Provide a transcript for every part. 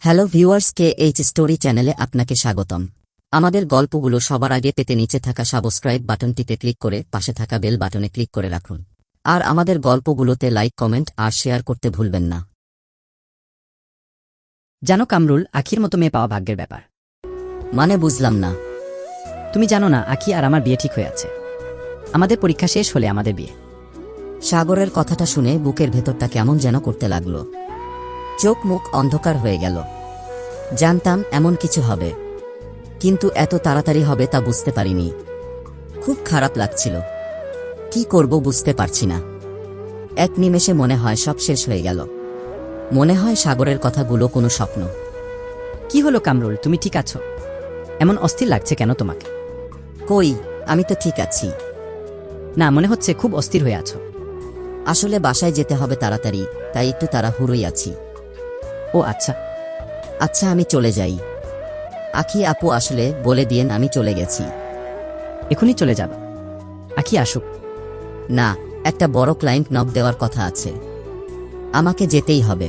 Hello viewers, KH story চ্যানেলে আপনাকে স্বাগতম। আমাদের গল্পগুলো সবার আগে পেতে নিচে থাকা সাবস্ক্রাইব বাটনটিতে ক্লিক করে পাশে থাকা বেল বাটনে ক্লিক করে রাখুন। আর আমাদের গল্পগুলোতে লাইক, কমেন্ট আর শেয়ার করতে ভুলবেন না। জানো কামরুল, আখির মতো মেয়ে পাওয়া ভাগ্যের ব্যাপার। মানে বুঝলাম না। তুমি জানো না, আখি আর আমার বিয়ে ঠিক হয়ে আছে। আমাদের পরীক্ষা শেষ হলে আমাদের বিয়ে। সাগরের কথাটা শুনে বুকের ভেতরটা কেমন যেন করতে লাগলো। চোখ মুখ অন্ধকার হয়ে গেল। জানতাম এমন কিছু হবে, কিন্তু এত তাড়াতাড়ি হবে তা বুঝতে পারিনি। খুব খারাপ লাগছিল। কি করব বুঝতে পারছি না। এক নিমেষে মনে হয় সব শেষ হয়ে গেল। মনে হয় সাগরের কথাগুলো কোনো স্বপ্ন। কি হলো কামরুল, তুমি ঠিক আছো? এমন অস্থির লাগছে কেন তোমাকে? কই, আমি তো ঠিক আছি। না, মনে হচ্ছে খুব অস্থির হয়ে আছো। আসলে বাসায় যেতে হবে তাড়াতাড়ি, তাই একটু তাড়াহুড়োই আছি। ও আচ্ছা। আচ্ছা, আমি চলে যাই। আখি আপু আসলে বলে দিয়েন আমি চলে গেছি। এখনই চলে যাবা? আখি আসুক। না, একটা বড় ক্লায়েন্ট নক দেওয়ার কথা আছে, আমাকে যেতেই হবে।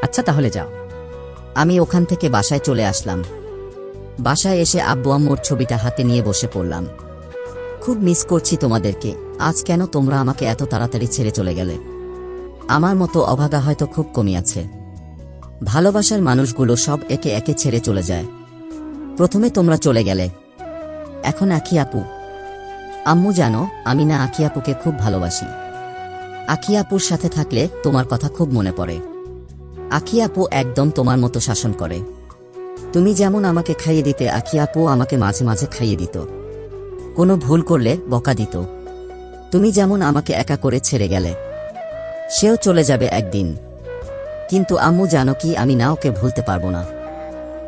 আচ্ছা তাহলে যাও। আমি ওখান থেকে বাসায় চলে আসলাম। বাসায় এসে আব্বু আম্মুর ছবিটা হাতে নিয়ে বসে পড়লাম। খুব মিস করছি তোমাদেরকে। আজ কেন তোমরা আমাকে এত তাড়াতাড়ি ছেড়ে চলে গেলে? আমার মতো অভাগা হয়তো খুব কমই আছে। ভালোবাসার মানুষগুলো সব একে একে ছেড়ে চলে যায়। প্রথমে তোমরা চলে গেলে, এখন আখি আপু। আম্মু জানো, আমি না আখি আপুকে খুব ভালোবাসি। আখি আপুর সাথে থাকলে তোমার কথা খুব মনে পড়ে। আখি আপু একদম তোমার মতো শাসন করে। তুমি যেমন আমাকে খাইয়ে দিতে, আখি আপু আমাকে মাঝে মাঝে খাইয়ে দিত। কোনো ভুল করলে বকা দিত। তুমি যেমন আমাকে একা করে ছেড়ে গেলে, সেও চলে যাবে একদিন। কিন্তু আম্মু জানো কি, আমি না ওকে ভুলতে পারবো না।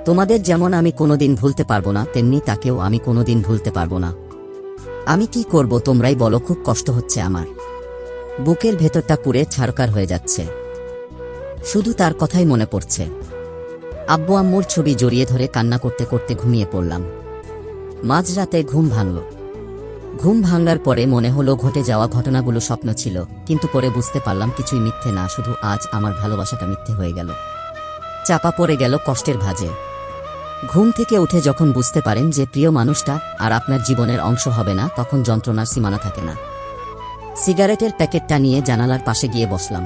তোমাদের যেমন আমি কোনোদিন ভুলতে পারবো না, তেমনি তাকেও আমি কোনোদিন ভুলতে পারবো না। আমি কি করব তোমরাই বলো। খুব কষ্ট হচ্ছে আমার। বুকের ভেতরটা পুড়ে ছারকার হয়ে যাচ্ছে। শুধু তার কথাই মনে পড়ছে। আব্বু আম্মুর ছবি জড়িয়ে ধরে কান্না করতে করতে ঘুমিয়ে পড়লাম। মাঝরাতে ঘুম ভাঙল। ঘুম ভাঙার পরে মনে হলো ঘটে যাওয়া ঘটনাগুলো স্বপ্ন ছিল, কিন্তু পরে বুঝতে পারলাম কিছুই মিথ্যে না, শুধু আজ আমার ভালোবাসাটা মিথ্যে হয়ে গেল। চাপা পড়ে গেল কষ্টের ভাঁজে। ঘুম থেকে উঠে যখন বুঝতে পারেন যে প্রিয় মানুষটা আর আপনার জীবনের অংশ হবে না, তখন যন্ত্রণার সীমানা থাকে না। সিগারেটের প্যাকেটটা নিয়ে জানালার পাশে গিয়ে বসলাম।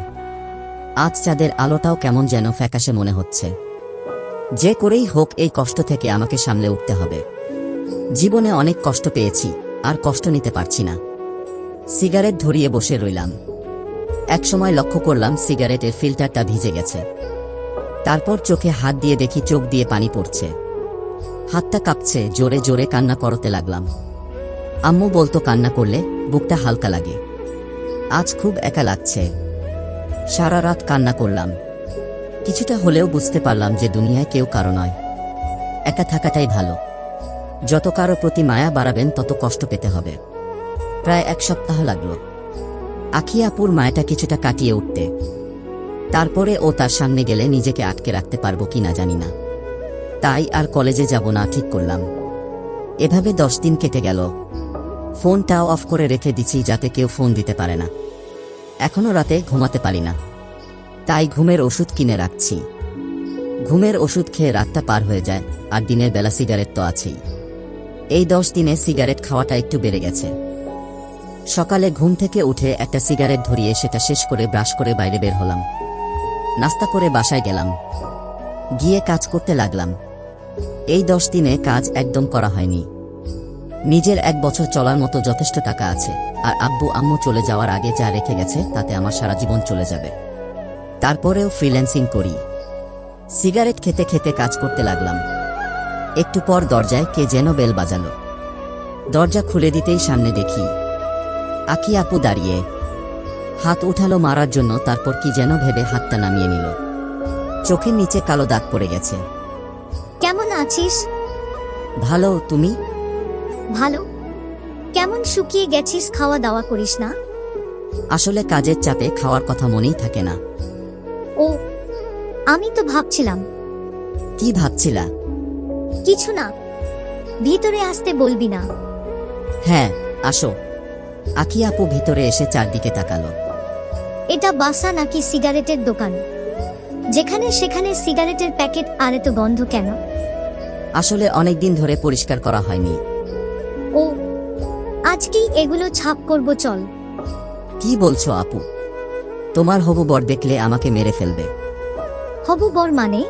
আজ চাঁদের আলোটাও কেমন যেন ফ্যাকাশে মনে হচ্ছে। যে করেই হোক এই কষ্ট থেকে আমাকে সামলে উঠতে হবে। জীবনে অনেক কষ্ট পেয়েছি, আর কষ্ট নিতে পারছি না। সিগারেট ধরিয়ে বসে রইলাম। একসময় লক্ষ্য করলাম সিগারেটের ফিল্টারটা ভিজে গেছে। তারপর চোখে হাত দিয়ে দেখি চোখ দিয়ে পানি পড়ছে। হাতটা কাঁপছে, জোরে জোরে কান্না করতে লাগলাম। আম্মু বলতো কান্না করলে বুকটা হালকা লাগে। আজ খুব একা লাগছে। সারা রাত কান্না করলাম। কিছুটা হলেও বুঝতে পারলাম যে দুনিয়ায় কেউ কারো নয়, একা থাকাটাই ভালো। যত কারো প্রতি মায়া বাড়াবেন তত কষ্ট পেতে হবে। প্রায় এক সপ্তাহ লাগলো আখি আপুর মায়াটা কিছুটা কাটিয়ে উঠতে। তারপরে ও তার সামনে গেলে নিজেকে আটকে রাখতে পারবো কি না জানি না। তাই আর কলেজে যাব না ঠিক করলাম। এভাবে 10 দিন কেটে গেল। ফোনটাও অফ করে রেখে দিচ্ছি যাতে কেউ ফোন দিতে পারে না। এখনো রাতে ঘুমাতে পারি না, তাই ঘুমের ওষুধ কিনে রাখছি। ঘুমের ওষুধ খেয়ে রাতটা পার হয়ে যায়, আর দিনের বেলা সিগারেট তো আছেই। এই 10 দিনে সিগারেট খাওয়াটা একটু বেড়ে গেছে। সকালে ঘুম থেকে উঠে একটা সিগারেট ধরিয়ে সেটা শেষ করে ব্রাশ করে বাইরে বের হলাম। নাস্তা করে বাসায় গেলাম, গিয়ে কাজ করতে লাগলাম। এই 10 দিনে কাজ একদম করা হয়নি। নিজের 1 বছর চলার মতো যথেষ্ট টাকা আছে, আর আব্বু আম্মু চলে যাওয়ার আগে যা রেখে গেছে তাতে আমার সারা জীবন চলে যাবে। তারপরেও ফ্রিল্যান্সিং করি। সিগারেট খেতে খেতে কাজ করতে লাগলাম। একটু পর দরজায় কে যেন বেল বাজালো। দরজা খুলে দিতেই সামনে দেখি আখি আপু দাঁড়িয়ে। হাত উঠালো মারার জন্য, তারপর কি যেন ভেবে হাতটা নামিয়ে নিল। চোখের নিচে কালো দাগ পড়ে গেছে। কেমন আছিস? ভালো, তুমি? ভালো। কেমন শুকিয়ে গেছিস, খাওয়া দাওয়া করিস না? আসলে কাজের চাপে খাওয়ার কথা মনেই থাকে না। ও, আমি তো ভাবছিলাম। কি ভাবছিলা? কিছু না, ভিতরে আসতে বলবি না? হ্যাঁ, আসো। আখি আপু ভিতরে এসে চারদিকে তাকালো। এটা বাসা নাকি সিগারেটের দোকান? যেখানে সেখানে সিগারেটের প্যাকেট আর এত গন্ধ কেন? আসলে অনেক দিন ধরে পরিষ্কার করা হয়নি। ও, আজকেই এগুলো ছাপ করব, চল। কি বলছো আপু? তোমার হবু বর দেখলে আমাকে মেরে ফেলবে। হবু বর মানে?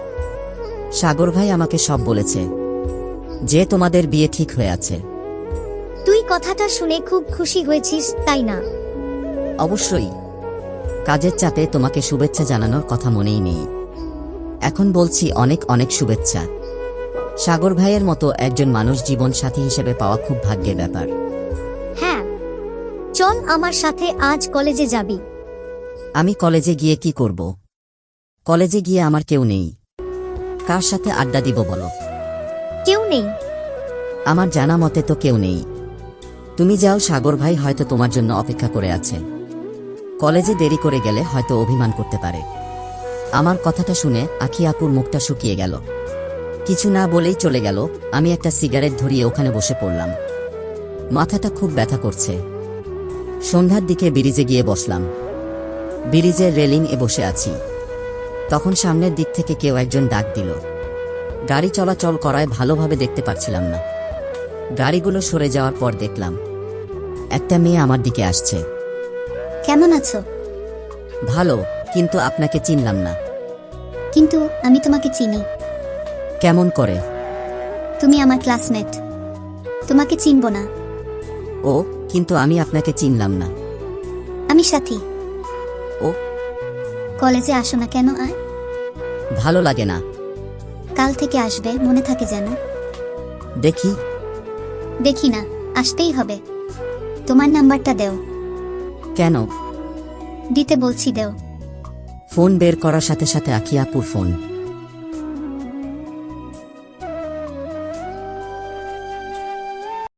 সাগর ভাই আমাকে সব বলেছে, যে তোমাদের বিয়ে ঠিক হয়ে আছে। তুই কথাটা শুনে খুব খুশি হয়েছিস, তাই না? অবশ্যই। কাজের চাপে তোমাকে শুভেচ্ছা জানানোর কথা মনেই নেই। এখন বলছি অনেক অনেক শুভেচ্ছা। সাগর ভাইয়ের মতো একজন মানুষ জীবন সাথী হিসেবে পাওয়া খুব ভাগ্যের ব্যাপার। হ্যাঁ, চল আমার সাথে আজ কলেজে যাবি। আমি কলেজে গিয়ে কি করব? কলেজে গিয়ে আমার কেউ নেই। কার সাথে আড্ডা দিব বলো? কেউ নেই? আমার জানা মতে তো কেউ নেই। তুমি যাও, সাগর ভাই হয়তো তোমার জন্য অপেক্ষা করে আছে। কলেজে দেরি করে গেলে হয়তো অভিমান করতে পারে। আমার কথাটা শুনে আখি আপুর মুখটা শুকিয়ে গেল। কিছু না বলেই চলে গেল। আমি একটা সিগারেট ধরিয়ে ওখানে বসে পড়লাম। মাথাটা খুব ব্যথা করছে। সন্ধ্যার দিকে ব্রিজে গিয়ে বসলাম। ব্রিজের রেলিং এ বসে আছি। তখন সামনের দিক থেকে কেউ একজন ডাক দিল। গাড়ি চলাচল করায় ভালোভাবে দেখতে পারছিলাম না। গাড়িগুলো সরে যাওয়ার পর দেখলাম একটা মেয়ে আমার দিকে আসছে। কেমন আছো? ভালো, কিন্তু আপনাকে চিনলাম না। কিন্তু আমি তোমাকে চিনি। কেমন করে? তুমি আমার ক্লাসমেট, তোমাকে চিনব না। ও, কিন্তু আমি আপনাকে চিনলাম না। আমি সাথী। ও, কলেজে আসো না কেন আর? ভালো লাগে না। কাল থেকে আসবে, মনে থাকে যেন। দেখি। দেখি না, আসতেই হবে। তোমার নাম্বারটা দেও। কেন? দিতে বলছি, দেও। ফোন বের করার সাথে সাথে আখি আপুর ফোন।